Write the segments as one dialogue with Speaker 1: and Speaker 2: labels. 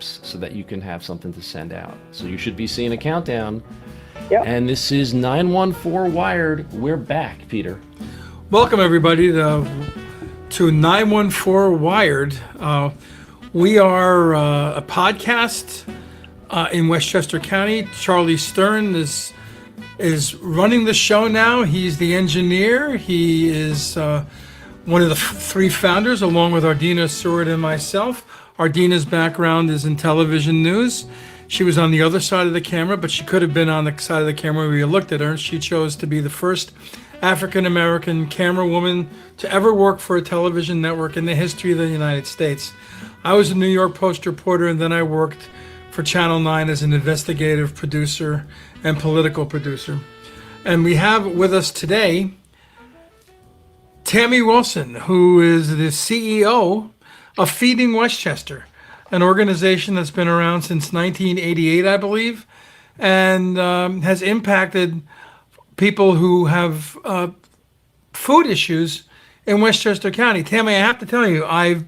Speaker 1: so that you can have something to send out. So you should be seeing a countdown.
Speaker 2: Yep.
Speaker 1: And this is 914 Wired. We're back, Peter.
Speaker 3: Welcome, everybody, to 914 Wired. We are a podcast in Westchester County. Charlie Stern is running the show now. He's the engineer. He is one of the three founders, along with Ardina Seward and myself. Ardina's background is in television news. She was on the other side of the camera, but she could have been on the side of the camera where you looked at her. She chose to be the first African-American camera woman to ever work for a television network in the history of the United States. I was a New York Post reporter, and then I worked for Channel 9 as an investigative producer and political producer. And we have with us today Tami Wilson, who is the CEO of Feeding Westchester, an organization that's been around since 1988, I believe, and has impacted people who have food issues in Westchester County. Tammy, I have to tell you, I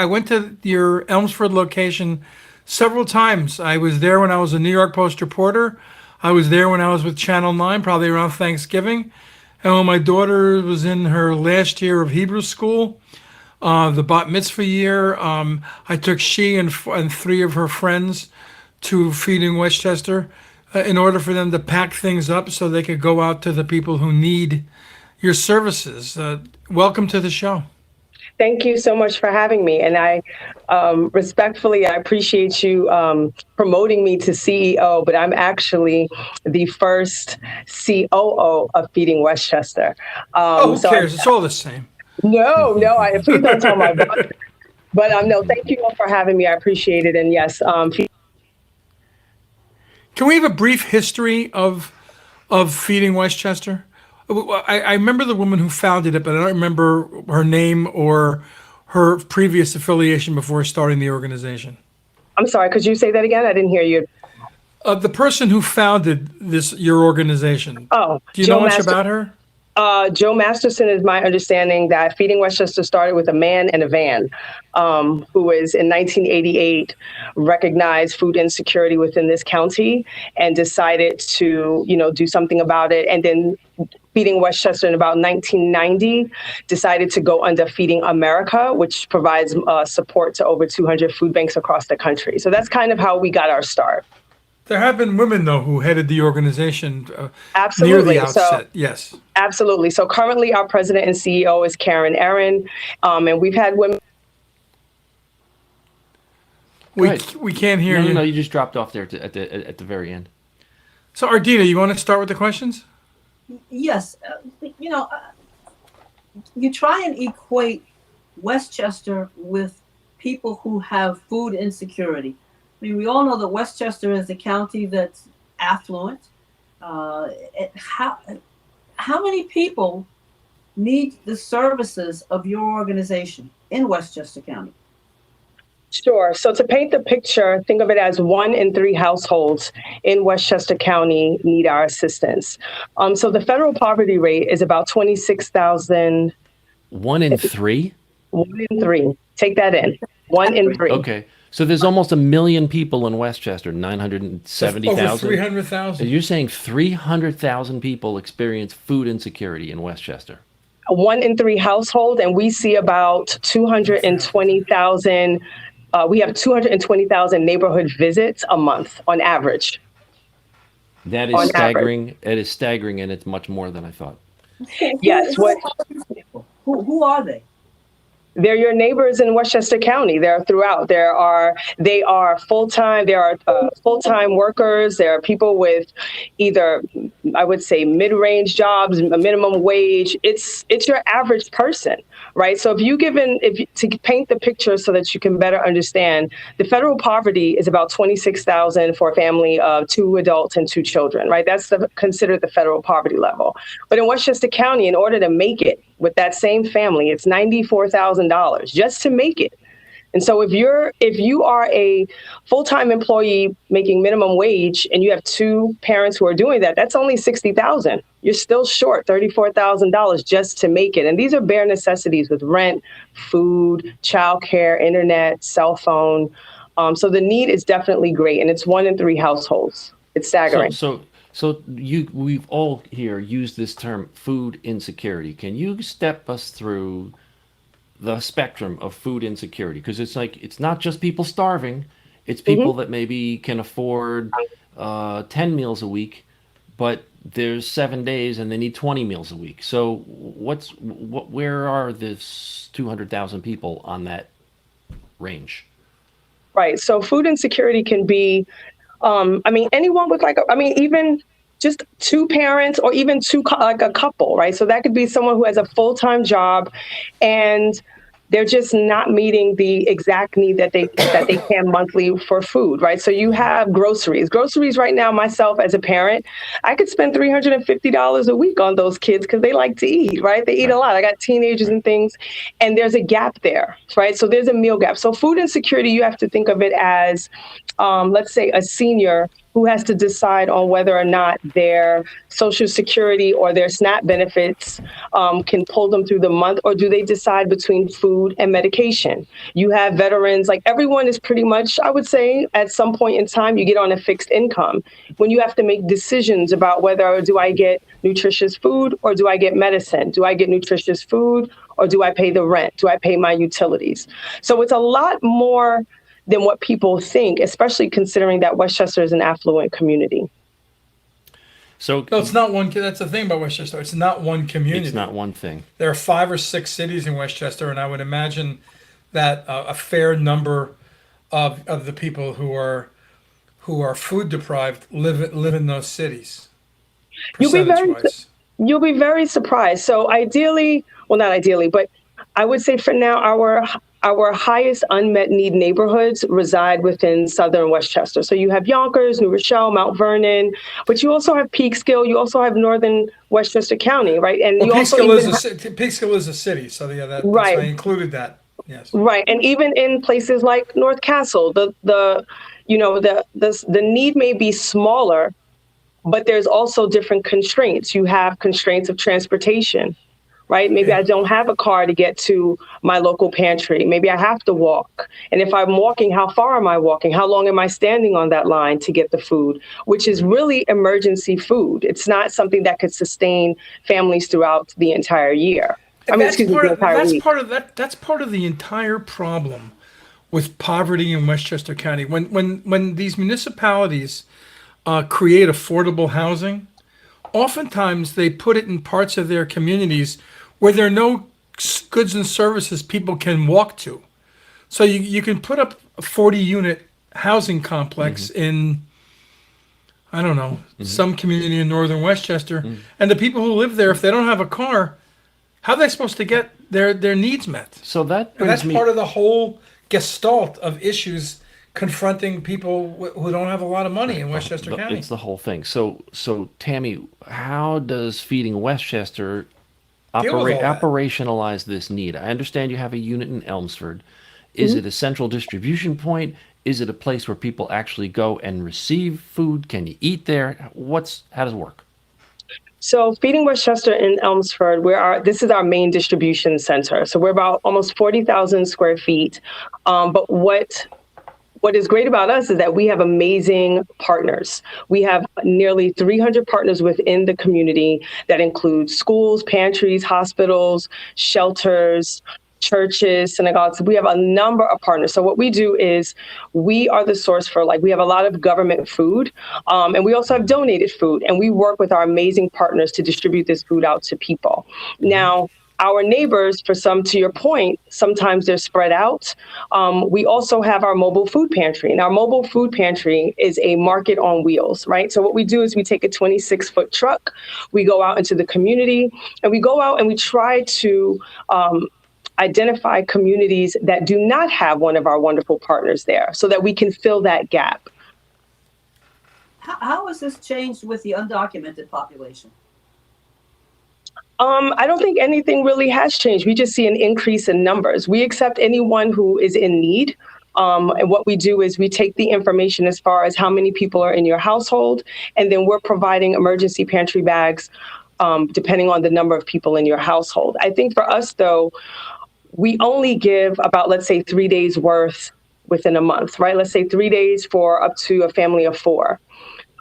Speaker 3: went to your Elmsford location several times. I was there when I was a New York Post reporter. I was there when I was with Channel 9, probably around Thanksgiving. And when my daughter was in her last year of Hebrew school, the bat mitzvah year, I took she and three of her friends to Feeding Westchester in order for them to pack things up so they could go out to the people who need your services. Welcome to the show.
Speaker 2: Thank you so much for having me. And I respectfully, I appreciate you promoting me to CEO, but I'm actually the first COO of Feeding Westchester.
Speaker 3: Who cares? It's all the same.
Speaker 2: No, please don't tell my boss. But no, thank you all for having me. I appreciate it. And yes,
Speaker 3: can we have a brief history of Feeding Westchester? I remember the woman who founded it, but I don't remember her name or her previous affiliation before starting the organization.
Speaker 2: I'm sorry, could you say that again? I didn't hear you.
Speaker 3: The person who founded your organization.
Speaker 2: Oh,
Speaker 3: do you know much about her?
Speaker 2: Joe Masterson is my understanding that Feeding Westchester started with a man and a van, who was in 1988 recognized food insecurity within this county and decided to, do something about it. And then Feeding Westchester in about 1990 decided to go under Feeding America, which provides support to over 200 food banks across the country. So that's kind of how we got our start.
Speaker 3: There have been women, though, who headed the organization
Speaker 2: Absolutely.
Speaker 3: Near the outset. Yes.
Speaker 2: Absolutely. So currently our president and CEO is Karen Aaron, and we've had women.
Speaker 3: We can't hear you.
Speaker 1: No, you just dropped off there at the very end.
Speaker 3: So, Ardina, you want to start with the questions?
Speaker 4: Yes. You try and equate Westchester with people who have food insecurity. I mean, we all know that Westchester is a county that's affluent. How many people need the services of your organization in Westchester County?
Speaker 2: Sure. So to paint the picture, think of it as 1 in 3 households in Westchester County need our assistance. So the federal poverty rate is about 26,000.
Speaker 1: 1 in 3?
Speaker 2: 1 in 3. Take that in. 1 in 3.
Speaker 1: Okay. So there's almost 1 million people in Westchester, 970,000.
Speaker 3: Over 300,000.
Speaker 1: You're saying 300,000 people experience food insecurity in Westchester.
Speaker 2: 1 in 3 household, and we see about 220,000. We have 220,000 neighborhood visits a month on average.
Speaker 1: That is staggering. It is staggering, and it's much more than I thought.
Speaker 2: Yes.
Speaker 4: Who are they?
Speaker 2: They're your neighbors in Westchester County. They're throughout. They are full-time. There are full-time workers. There are people with either, I would say, mid-range jobs, a minimum wage. It's your average person, right? So to paint the picture so that you can better understand, the federal poverty is about 26,000 for a family of 2 adults and 2 children, right? That's considered the federal poverty level. But in Westchester County, in order to make it with that same family, it's $94,000 just to make it. And so if you are a full-time employee making minimum wage and you have 2 parents who are doing that, that's only $60,000. You're still short $34,000 just to make it. And these are bare necessities with rent, food, childcare, internet, cell phone. So the need is definitely great, and it's 1 in 3 households. It's staggering.
Speaker 1: We've all here used this term food insecurity. Can you step us through the spectrum of food insecurity? Because it's like it's not just people starving; it's people that maybe can afford 10 meals a week, but there's 7 days and they need 20 meals a week. So where are this 200,000 people on that range?
Speaker 2: Right. So food insecurity can be, anyone with even just two parents or even like a couple, right? So that could be someone who has a full-time job and they're just not meeting the exact need that they can monthly for food, right? So you have groceries. Groceries right now, myself as a parent, I could spend $350 a week on those kids because they like to eat, right? They eat a lot. I got teenagers and things, and there's a gap there, right? So there's a meal gap. So food insecurity, you have to think of it as, let's say, a senior who has to decide on whether or not their Social Security or their SNAP benefits can pull them through the month, or do they decide between food and medication? You have veterans, like everyone is pretty much, I would say, at some point in time, you get on a fixed income when you have to make decisions about whether do I get nutritious food or do I get medicine? Do I get nutritious food or do I pay the rent? Do I pay my utilities? So it's a lot more than what people think, especially considering that Westchester is an affluent community.
Speaker 1: So
Speaker 3: No, it's not one. That's the thing about Westchester. It's not one community.
Speaker 1: it's not one thing.
Speaker 3: There are 5 or 6 cities in Westchester, and I would imagine that a fair number of the people who are food deprived live in those cities.
Speaker 2: You'll be very
Speaker 3: Percentage-wise.
Speaker 2: You'll be very surprised. So ideally, well, not ideally, but I would say for now, our highest unmet need neighborhoods reside within southern Westchester. So you have Yonkers, New Rochelle, Mount Vernon, but you also have Peekskill. You also have northern Westchester County, right? And you also
Speaker 3: Peekskill is a city, so yeah, that's why I included that. Yes.
Speaker 2: right. And even in places like North Castle, the need may be smaller, but there's also different constraints. You have constraints of transportation, right? Maybe I don't have a car to get to my local pantry. Maybe I have to walk. And if I'm walking, how far am I walking? How long am I standing on that line to get the food, which is really emergency food. It's not something that could sustain families throughout the entire year.
Speaker 3: That's part of the entire problem with poverty in Westchester County. When these municipalities create affordable housing, oftentimes they put it in parts of their communities where there are no goods and services people can walk to. So you can put up a 40-unit housing complex in, I don't know, some community in northern Westchester, and the people who live there, if they don't have a car, how are they supposed to get their needs met?
Speaker 1: So that
Speaker 3: And that's
Speaker 1: brings me.
Speaker 3: part of the whole gestalt of issues confronting people who don't have a lot of money in Westchester County.
Speaker 1: It's the whole thing. So Tammy, how does Feeding Westchester
Speaker 3: Deal with all that.
Speaker 1: operationalize this need? I understand you have a unit in Elmsford. Is it a central distribution point? Is it a place where people actually go and receive food? Can you eat there? How does it work?
Speaker 2: So Feeding Westchester in Elmsford, this is our main distribution center. So we're about almost 40,000 square feet. But what is great about us is that we have amazing partners. We have nearly 300 partners within the community that include schools, pantries, hospitals, shelters, churches, synagogues. We have a number of partners. So what we do is we are the source for, we have a lot of government food, and we also have donated food, and we work with our amazing partners to distribute this food out to people. Now, our neighbors, to your point, sometimes they're spread out. We also have our mobile food pantry. And our mobile food pantry is a market on wheels, right? So what we do is we take a 26-foot truck, we go out into the community, and we go out and we try to identify communities that do not have one of our wonderful partners there so that we can fill that gap.
Speaker 4: How has this changed with the undocumented population?
Speaker 2: I don't think anything really has changed. We just see an increase in numbers. We accept anyone who is in need. And what we do is we take the information as far as how many people are in your household, and then we're providing emergency pantry bags depending on the number of people in your household. I think for us, though, we only give about, let's say, 3 days worth within a month, right? Let's say 3 days for up to a family of 4.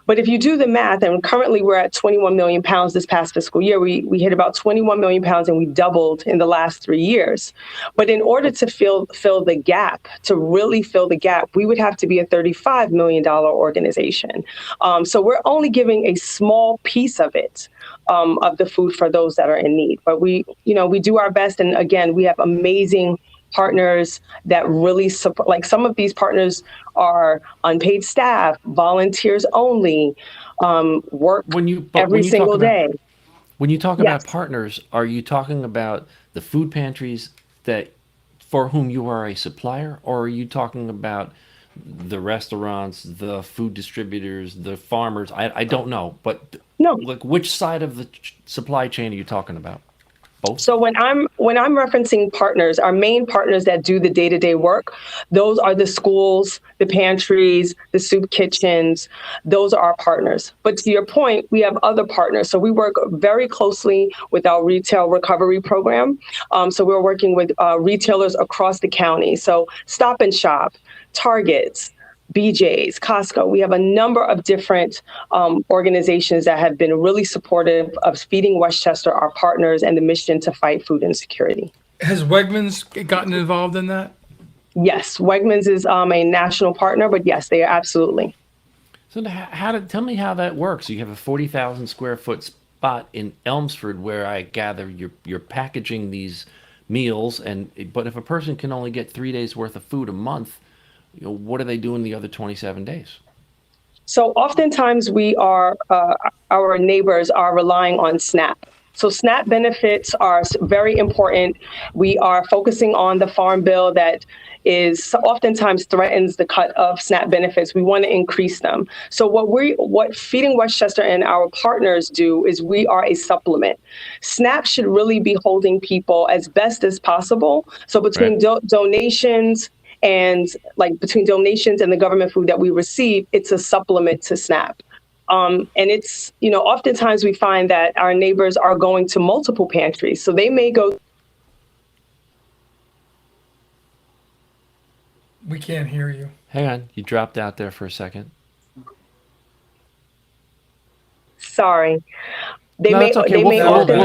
Speaker 2: But if you do the math, and currently we're at 21 million pounds this past fiscal year, we hit about 21 million pounds and we doubled in the last 3 years. But in order to fill the gap, to really fill the gap, we would have to be a $35 million organization. So we're only giving a small piece of it, of the food for those that are in need. But we do our best. And again, we have amazing partners that really support. Like some of these partners are unpaid staff, volunteers only, work every single day.
Speaker 1: When you talk
Speaker 2: Yes.
Speaker 1: about partners, are you talking about the food pantries that for whom you are a supplier, or are you talking about the restaurants, the food distributors, the farmers? I don't know, but
Speaker 2: No.
Speaker 1: like which side of the supply chain are you talking about? Both?
Speaker 2: So when I'm referencing partners, our main partners that do the day-to-day work, those are the schools, the pantries, the soup kitchens. Those are our partners. But to your point, we have other partners. So we work very closely with our retail recovery program. So we're working with retailers across the county. So Stop and Shop, Targets, BJ's, Costco. We have a number of different organizations that have been really supportive of Feeding Westchester, our partners, and the mission to fight food insecurity.
Speaker 3: Has Wegmans gotten involved in that?
Speaker 2: Yes, Wegmans is a national partner, but yes, they are absolutely.
Speaker 1: So tell me how that works. You have a 40,000 square foot spot in Elmsford where I gather you're packaging these meals, but if a person can only get 3 days worth of food a month, what are they doing the other 27 days?
Speaker 2: So oftentimes our neighbors are relying on SNAP. So SNAP benefits are very important. We are focusing on the farm bill that is oftentimes threatens the cut of SNAP benefits. We want to increase them. So what Feeding Westchester and our partners do is we are a supplement. SNAP should really be holding people as best as possible. So between donations and between donations and the government food that we receive, it's a supplement to SNAP. And it's, oftentimes we find that our neighbors are going to multiple pantries. So they may go.
Speaker 3: We can't hear you.
Speaker 1: Hang on, you dropped out there for a second.
Speaker 2: Sorry.
Speaker 1: That's okay. We'll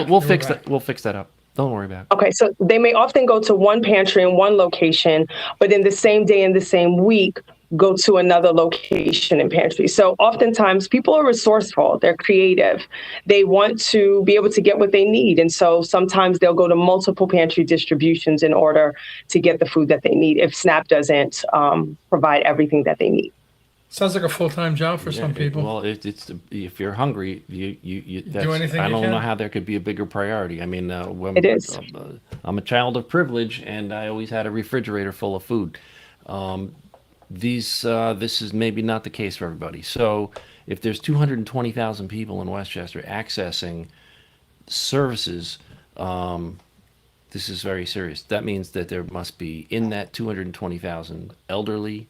Speaker 3: You're
Speaker 1: fix
Speaker 3: right.
Speaker 1: that. We'll fix that up. Don't worry about it.
Speaker 2: Okay, so they may often go to one pantry in one location, but in the same day, in the same week, go to another location and pantry. So oftentimes people are resourceful, they're creative, they want to be able to get what they need. And so sometimes they'll go to multiple pantry distributions in order to get the food that they need if SNAP doesn't provide everything that they need.
Speaker 3: Sounds like a full-time job for some people.
Speaker 1: Well, it's if you're hungry, that's,
Speaker 3: do anything
Speaker 1: I
Speaker 3: you
Speaker 1: don't
Speaker 3: can.
Speaker 1: know how there could be a bigger priority. I mean,
Speaker 2: It is.
Speaker 1: I'm a child of privilege, and I always had a refrigerator full of food. This is maybe not the case for everybody. So if there's 220,000 people in Westchester accessing services, this is very serious. That means that there must be in that 220,000 elderly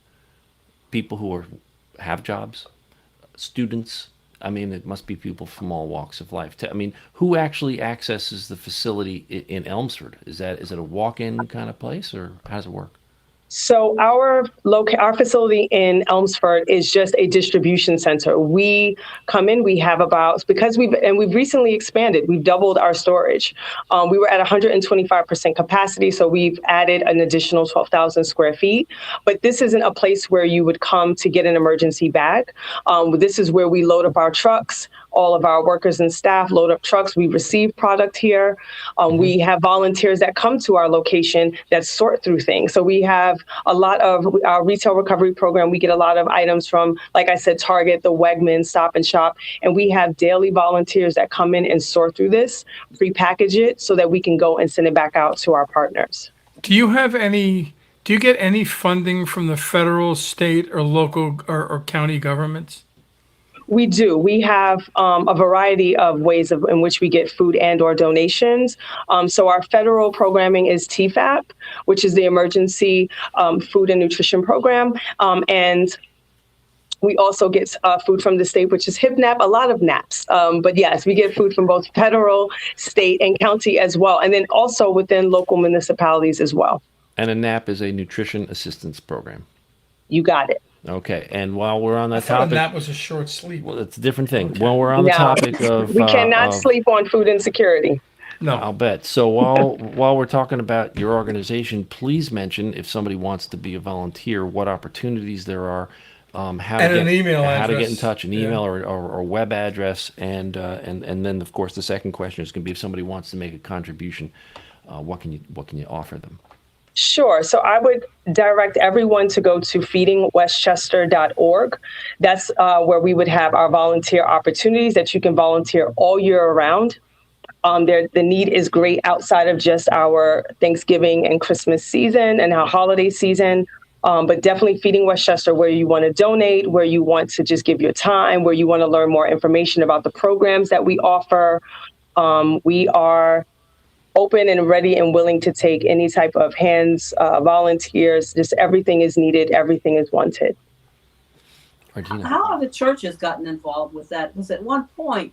Speaker 1: people who have jobs, students. I mean, it must be people from all walks of life. I mean, who actually accesses the facility in Elmsford? Is it a walk-in kind of place, or how does it work?
Speaker 2: So our facility in Elmsford is just a distribution center. We come in, we have because we've recently expanded, we've doubled our storage. We were at 125% capacity, so we've added an additional 12,000 square feet. But this isn't a place where you would come to get an emergency bag. This is where we load up our trucks. All of our workers and staff load up trucks. We receive product here. We have volunteers that come to our location that sort through things. So we have a lot of our retail recovery program. We get a lot of items from, like I said, Target, the Wegmans, Stop and Shop. And we have daily volunteers that come in and sort through this, prepackage it so that we can go and send it back out to our partners.
Speaker 3: Do you get any funding from the federal, state, or local or county governments?
Speaker 2: We do. We have a variety of ways in which we get food and or donations. So our federal programming is TFAP, which is the Emergency Food and Nutrition Program. And we also get food from the state, which is HIPNAP, a lot of naps. But yes, we get food from both federal, state, and county as well. And then also within local municipalities as well.
Speaker 1: And a NAP is a nutrition assistance program.
Speaker 2: You got it.
Speaker 1: Okay. And while we're on
Speaker 3: I
Speaker 1: that
Speaker 3: thought a
Speaker 1: topic,
Speaker 3: nap was a short sleep.
Speaker 1: well, it's a different thing.
Speaker 3: Okay.
Speaker 1: While we're on the
Speaker 2: Now,
Speaker 1: topic
Speaker 2: we cannot
Speaker 1: of
Speaker 2: sleep on food insecurity.
Speaker 3: No.
Speaker 1: I'll bet. So while we're talking about your organization, please mention if somebody wants to be a volunteer, what opportunities there are, how to
Speaker 3: And an
Speaker 1: get
Speaker 3: email
Speaker 1: how to get in
Speaker 3: address.
Speaker 1: touch, an
Speaker 3: Yeah.
Speaker 1: email or web address, and then of course the second question is going to be if somebody wants to make a contribution, what can you offer them?
Speaker 2: Sure. So I would direct everyone to go to feedingwestchester.org. That's where we would have our volunteer opportunities that you can volunteer all year around. The need is great outside of just our Thanksgiving and Christmas season and our holiday season. But definitely Feeding Westchester, where you want to donate, where you want to just give your time, where you want to learn more information about the programs that we offer. We are open and ready and willing to take any type of volunteers. Just everything is needed. Everything is wanted.
Speaker 1: Regina.
Speaker 4: How have the churches gotten involved with that? Because at one point,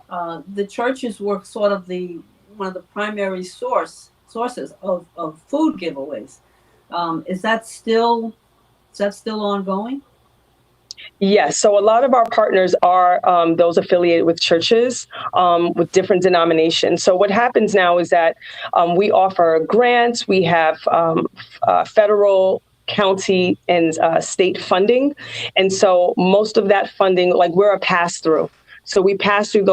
Speaker 4: the churches were sort of one of the primary sources of food giveaways. Is that still ongoing?
Speaker 2: Yes. So a lot of our partners are those affiliated with churches with different denominations. So what happens now is that we offer grants. We have federal, county, and state funding. And so most of that funding, like we're a pass-through. So we pass through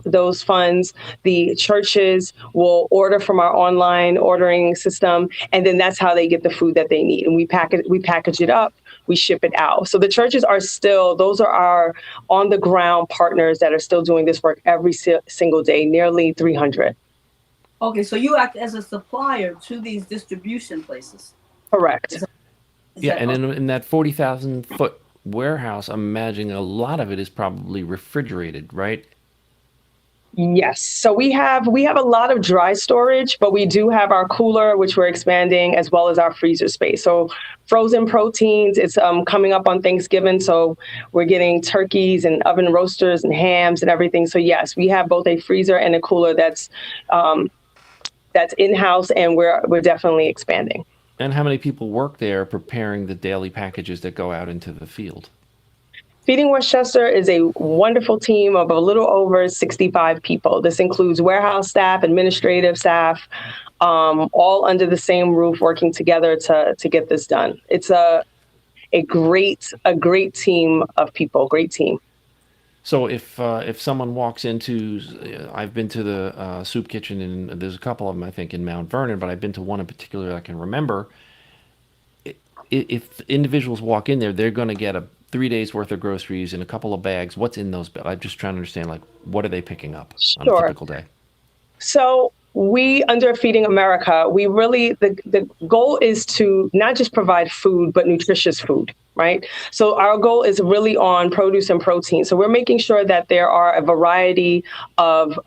Speaker 2: those funds. The churches will order from our online ordering system, and then that's how they get the food that they need. And we package it up, we ship it out. So the churches those are our on the ground partners that are still doing this work every single day, nearly 300.
Speaker 4: Okay, so you act as a supplier to these distribution places.
Speaker 2: Correct.
Speaker 1: Yeah, and in that 40,000 foot warehouse, I'm imagining a lot of it is probably refrigerated, right?
Speaker 2: Yes. So we have a lot of dry storage, but we do have our cooler, which we're expanding, as well as our freezer space. So frozen proteins, it's coming up on Thanksgiving. So we're getting turkeys and oven roasters and hams and everything. So yes, we have both a freezer and a cooler that's in-house, and we're definitely expanding.
Speaker 1: And how many people work there preparing the daily packages that go out into the field?
Speaker 2: Feeding Westchester is a wonderful team of a little over 65 people. This includes warehouse staff, administrative staff, all under the same roof working together to get this done. It's a great team of people, great team.
Speaker 1: So if someone walks into, I've been to the soup kitchen, and there's a couple of them, I think, in Mount Vernon, but I've been to one in particular I can remember. If individuals walk in there, they're going to get 3 days worth of groceries and a couple of bags. What's in those bags? I'm just trying to understand, like, what are they picking up on a typical day?
Speaker 2: So we, under Feeding America, we really, the goal is to not just provide food, but nutritious food, right? So our goal is really on produce and protein. So we're making sure that there are a variety of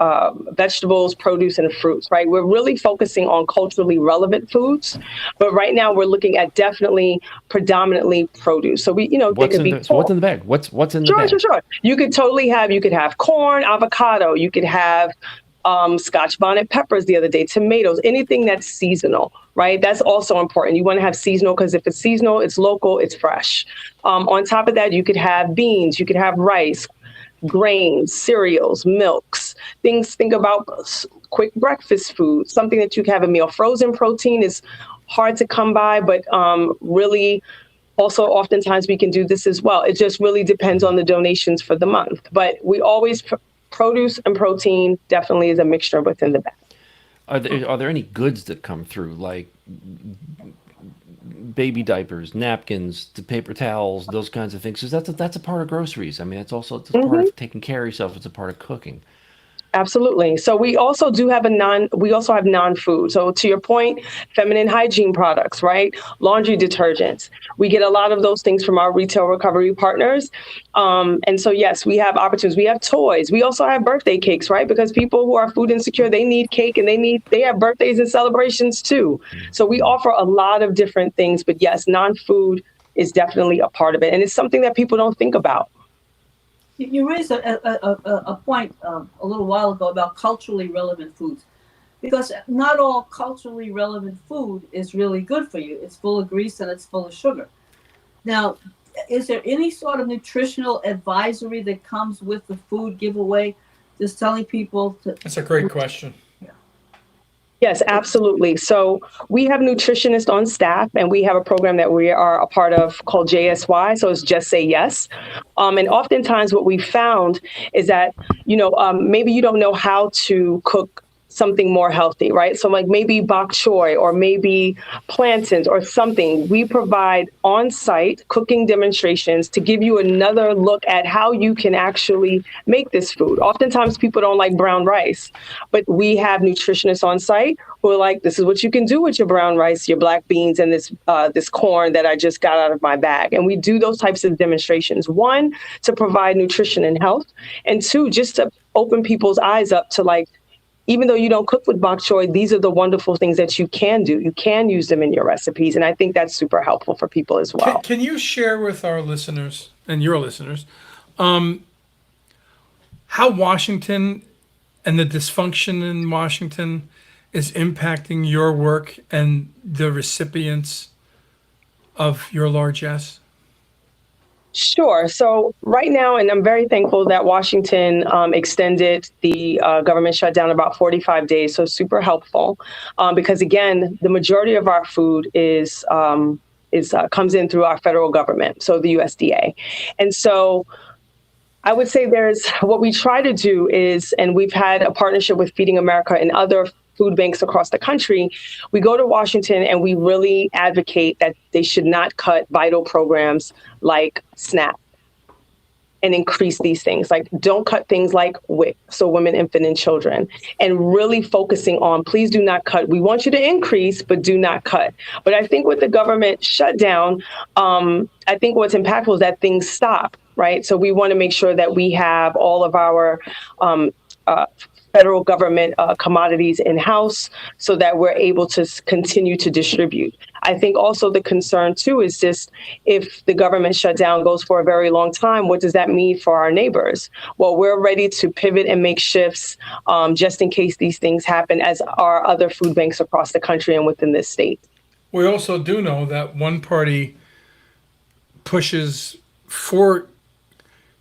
Speaker 2: vegetables, produce, and fruits, right? We're really focusing on culturally relevant foods, but right now we're looking at definitely predominantly produce. So we,
Speaker 1: so what's in the bag? What's in the bag?
Speaker 2: Sure. You could have corn, avocado. You could have Scotch bonnet peppers the other day, tomatoes, anything that's seasonal, right? That's also important. You want to have seasonal because if it's seasonal, it's local, it's fresh. On top of that, you could have beans, you could have rice, grains, cereals, milks, think about quick breakfast food, something that you can have a meal. Frozen protein is hard to come by, but really also oftentimes we can do this as well. It just really depends on the donations for the month. But we always produce and protein definitely is a mixture within the bag.
Speaker 1: Are there any goods that come through, like baby diapers, napkins, the paper towels, those kinds of things? Because that's a part of groceries. I mean, it's part of taking care of yourself. It's a part of cooking.
Speaker 2: Absolutely. So we also have non-food. So to your point, feminine hygiene products, right? Laundry detergents. We get a lot of those things from our retail recovery partners. And so, yes, we have opportunities. We have toys. We also have birthday cakes, right? Because people who are food insecure, they need cake and they have birthdays and celebrations too. So we offer a lot of different things. But yes, non-food is definitely a part of it. And it's something that people don't think about.
Speaker 4: You raised a point a little while ago about culturally relevant foods, because not all culturally relevant food is really good for you. It's full of grease and it's full of sugar. Now, is there any sort of nutritional advisory that comes with the food giveaway? Just telling people to.
Speaker 3: That's a great question.
Speaker 2: Yes, absolutely. So we have nutritionists on staff, and we have a program that we are a part of called JSY. So it's Just Say Yes. And oftentimes what we found is that, maybe you don't know how to cook something more healthy, right? So like maybe bok choy or maybe plantains or something. We provide on-site cooking demonstrations to give you another look at how you can actually make this food. Oftentimes people don't like brown rice, but we have nutritionists on site who are like, this is what you can do with your brown rice, your black beans, and this corn that I just got out of my bag. And we do those types of demonstrations. One, to provide nutrition and health, and two, just to open people's eyes up to like, even though you don't cook with bok choy, these are the wonderful things that you can do. You can use them in your recipes. And I think that's super helpful for people as well.
Speaker 3: Can you share with our listeners and your listeners how Washington and the dysfunction in Washington is impacting your work and the recipients of your largesse?
Speaker 2: Sure. So right now, and I'm very thankful that Washington extended the government shutdown about 45 days. So super helpful because, again, the majority of our food comes in through our federal government, so the USDA. And so I would say what we try to do is, and we've had a partnership with Feeding America and other food banks across the country. We go to Washington and we really advocate that they should not cut vital programs like SNAP and increase these things. Like, don't cut things like WIC, so women, infant, and children, and really focusing on, please do not cut. We want you to increase, but do not cut. But I think with the government shutdown, I think what's impactful is that things stop, right? So we want to make sure that we have all of our federal government commodities in-house so that we're able to continue to distribute. I think also the concern too is just if the government shutdown goes for a very long time, what does that mean for our neighbors? Well, we're ready to pivot and make shifts just in case these things happen, as are other food banks across the country and within this state.
Speaker 3: We also do know that one party pushes for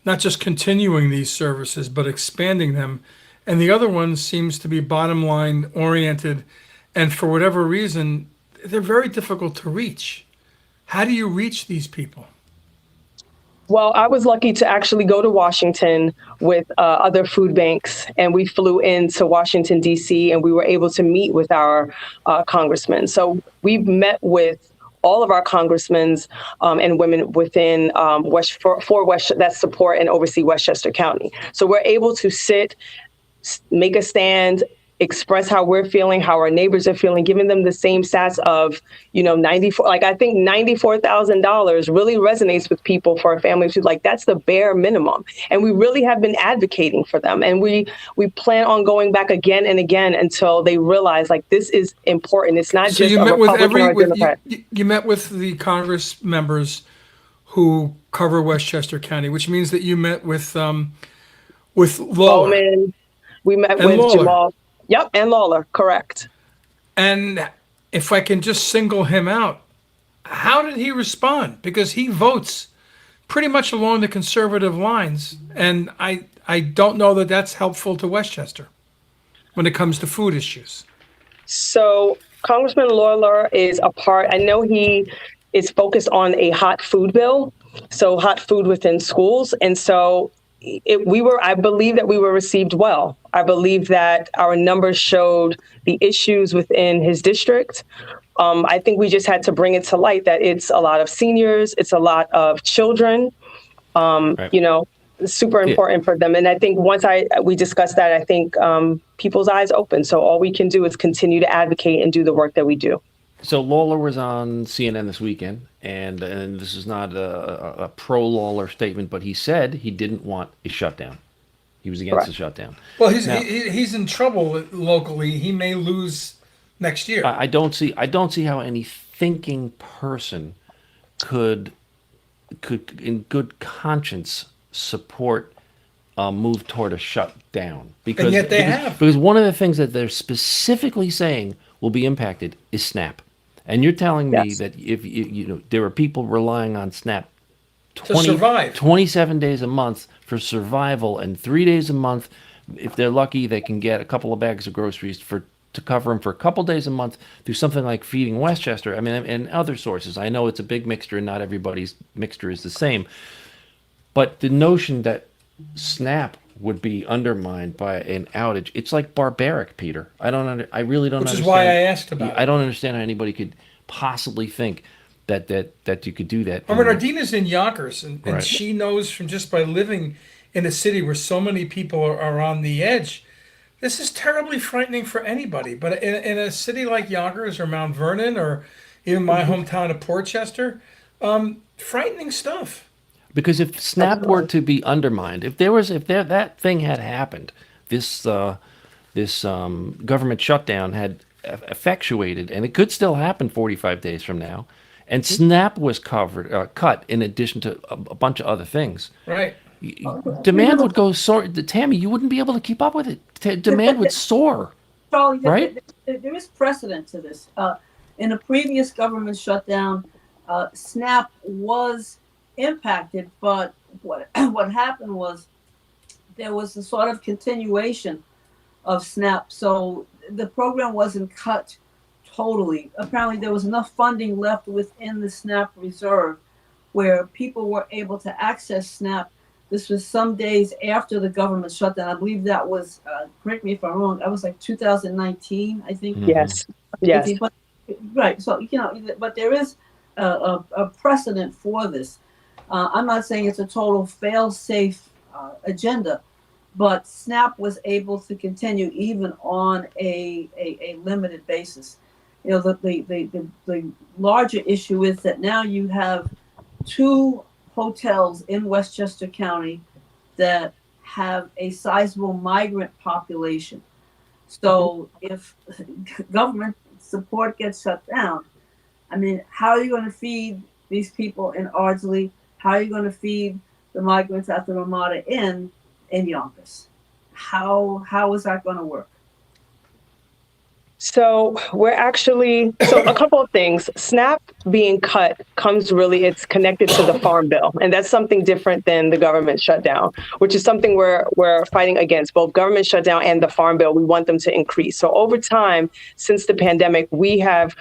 Speaker 3: not just continuing these services, but expanding them. And the other one seems to be bottom line oriented. And for whatever reason, they're very difficult to reach. How do you reach these people?
Speaker 2: Well, I was lucky to actually go to Washington with other food banks, and we flew into Washington, D.C., and we were able to meet with our congressmen. So we've met with all of our congressmen and women within West that support and oversee Westchester County. So we're able to sit, make a stand, express how we're feeling, how our neighbors are feeling, giving them the same stats of, 94, like I think $94,000 really resonates with people for a family who's like, that's the bare minimum. And we really have been advocating for them. And we plan on going back again and again until they realize like this is important. It's not
Speaker 3: So
Speaker 2: just
Speaker 3: you
Speaker 2: a
Speaker 3: met with
Speaker 2: Republican or a Democrat.
Speaker 3: you met with the Congress members who cover Westchester County, which means that you met with Lawler.
Speaker 2: Bowman. We met
Speaker 3: And
Speaker 2: with
Speaker 3: Lawler.
Speaker 2: Jamal. Yep, and Lawler, correct.
Speaker 3: And if I can just single him out, how did he respond? Because he votes pretty much along the conservative lines. And I don't know that that's helpful to Westchester when it comes to food issues.
Speaker 2: So Congressman Lawler is a part, I know he is focused on a hot food bill, so hot food within schools. And so I believe that we were received well. I believe that our numbers showed the issues within his district. I think we just had to bring it to light that it's a lot of seniors, it's a lot of children,
Speaker 1: Right.
Speaker 2: it's super important for them. And I think once we discussed that, I think people's eyes open. So all we can do is continue to advocate and do the work that we do.
Speaker 1: So Lawler was on CNN this weekend, and this is not a pro-Lawler statement, but he said he didn't want a shutdown. He was against the shutdown.
Speaker 3: Well,
Speaker 1: Now-
Speaker 3: he's in trouble locally. He may lose next year.
Speaker 1: I don't see how any thinking person could in good conscience support a move toward a shutdown.
Speaker 3: And yet they have.
Speaker 1: Because one of the things that they're specifically saying will be impacted is SNAP. And you're telling me
Speaker 2: Yes.
Speaker 1: that if there are people relying on SNAP
Speaker 3: To survive.
Speaker 1: 27 days a month for survival, and 3 days a month, if they're lucky, they can get a couple of bags of groceries to cover them for a couple days a month through something like Feeding Westchester. I mean, and other sources. I know it's a big mixture, and not everybody's mixture is the same. But the notion that SNAP would be undermined by an outage, it's like barbaric, Peter. I really don't
Speaker 3: Which is
Speaker 1: understand.
Speaker 3: why I asked about
Speaker 1: I
Speaker 3: it.
Speaker 1: don't understand how anybody could possibly think that you could do that.
Speaker 3: Bernardina's in Yonkers, and
Speaker 1: Right.
Speaker 3: she knows from just by living in a city where so many people are on the edge. This is terribly frightening for anybody. But in a city like Yonkers or Mount Vernon or even my hometown of Portchester, frightening stuff.
Speaker 1: Because if SNAP were to be undermined, if that thing had happened, this government shutdown had effectuated, and it could still happen 45 days from now, and SNAP was cut in addition to a bunch of other things,
Speaker 3: Right.
Speaker 1: demand would go soar. Tammy, you wouldn't be able to keep up with it. Demand would soar.
Speaker 4: Charlie,
Speaker 1: Right?
Speaker 4: there is precedent to this. In a previous government shutdown, SNAP was impacted, but what what happened was there was a sort of continuation of SNAP, so the program wasn't cut totally. Apparently, there was enough funding left within the SNAP reserve where people were able to access SNAP. This was some days after the government shutdown. I believe that was, correct me if I'm wrong, that was like 2019, I think.
Speaker 2: Yes. Yes.
Speaker 4: But, right. So, but there is a precedent for this. I'm not saying it's a total fail-safe agenda, but SNAP was able to continue even on a limited basis. The larger issue is that now you have two hotels in Westchester County that have a sizable migrant population. So if government support gets shut down, I mean, how are you going to feed these people in Ardsley? How are you going to feed the migrants at the Ramada Inn in Yonkers? How is that going to work?
Speaker 2: So a couple of things. SNAP being cut it's connected to the Farm Bill. And that's something different than the government shutdown, which is something we're fighting against, both government shutdown and the Farm Bill. We want them to increase. So over time, since the pandemic, we have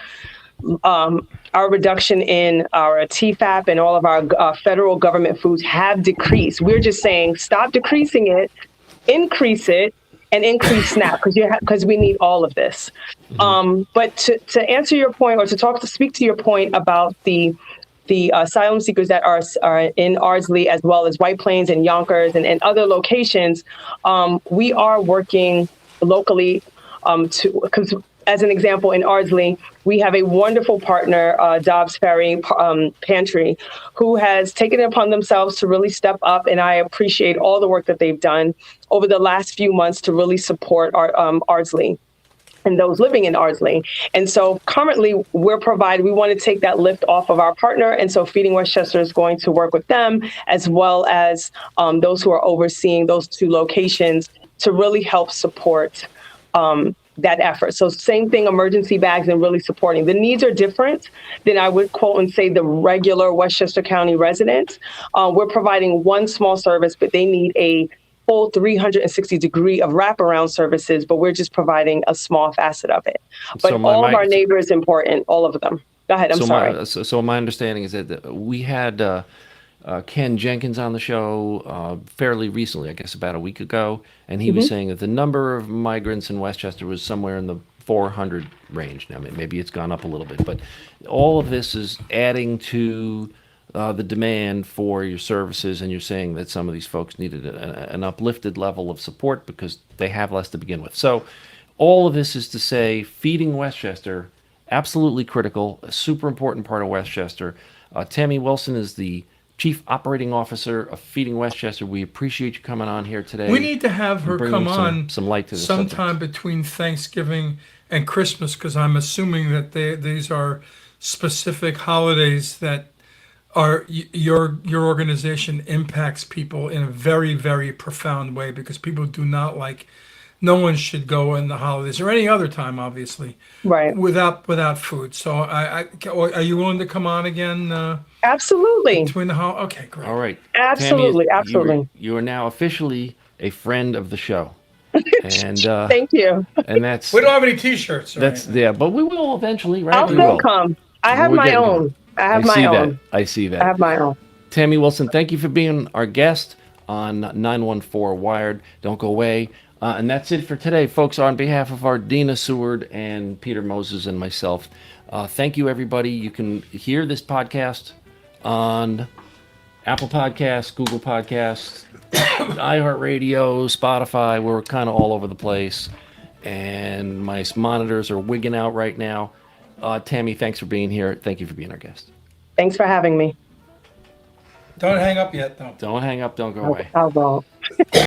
Speaker 2: our reduction in our TFAP and all of our federal government foods have decreased. We're just saying, stop decreasing it, increase it, and increase SNAP because we need all of this. But to answer your point, or to speak to your point about the asylum seekers that are in Ardsley, as well as White Plains and Yonkers and other locations, we are working locally because, as an example, in Ardsley, we have a wonderful partner, Dobbs Ferry Pantry, who has taken it upon themselves to really step up. And I appreciate all the work that they've done over the last few months to really support our Ardsley and those living in Ardsley. And so currently we want to take that lift off of our partner. And so Feeding Westchester is going to work with them, as well as those who are overseeing those two locations, to really help support that effort. So same thing, emergency bags, and really supporting. The needs are different than I would quote and say the regular Westchester County residents. We're providing one small service, but they need a full 360 degree of wraparound services, but we're just providing a small facet of it. But
Speaker 1: So
Speaker 2: all of our neighbors important, all of them. Go ahead, I'm sorry.
Speaker 1: So my understanding is that we had Ken Jenkins on the show fairly recently, I guess about a week ago, and he was saying that the number of migrants in Westchester was somewhere in the 400 range. Now, maybe it's gone up a little bit, but all of this is adding to the demand for your services, and you're saying that some of these folks needed an uplifted level of support because they have less to begin with. So all of this is to say Feeding Westchester, absolutely critical, a super important part of Westchester. Tami Wilson is the Chief Operating Officer of Feeding Westchester. We appreciate you coming on here today.
Speaker 3: We need to have her
Speaker 1: bringing
Speaker 3: come on
Speaker 1: some light to this
Speaker 3: sometime between Thanksgiving and Christmas, because I'm assuming that these are specific holidays that are your organization impacts people in a very, very profound way, because people do not like no one should go in the holidays or any other time, obviously,
Speaker 2: Right.
Speaker 3: without food. So are you willing to come on again
Speaker 2: Absolutely.
Speaker 3: between the holidays? Okay, great.
Speaker 1: All right.
Speaker 2: Absolutely.
Speaker 1: Tammy,
Speaker 2: Absolutely.
Speaker 1: you are now officially a friend of the show. And
Speaker 2: Thank you.
Speaker 1: and that's
Speaker 3: We don't have any T-shirts.
Speaker 1: that's yeah, but we will eventually, right?
Speaker 2: I'll
Speaker 1: We
Speaker 2: still
Speaker 1: will.
Speaker 2: come. I have
Speaker 1: We're
Speaker 2: my
Speaker 1: getting
Speaker 2: own. I have my
Speaker 1: see
Speaker 2: own.
Speaker 1: that. I see
Speaker 2: I
Speaker 1: that.
Speaker 2: have my own.
Speaker 1: Tammy Wilson, thank you for being our guest on 914 Wired. Don't go away. And that's it for today, folks. On behalf of our Dina Seward and Peter Moses and myself, thank you, everybody. You can hear this podcast on Apple Podcasts, Google Podcasts, iHeartRadio, Spotify. We're kind of all over the place. And my monitors are wigging out right now. Tammy, thanks for being here. Thank you for being our guest.
Speaker 2: Thanks for having me.
Speaker 3: Don't hang up yet, though.
Speaker 1: Don't hang up. Don't go away.
Speaker 2: I'll go.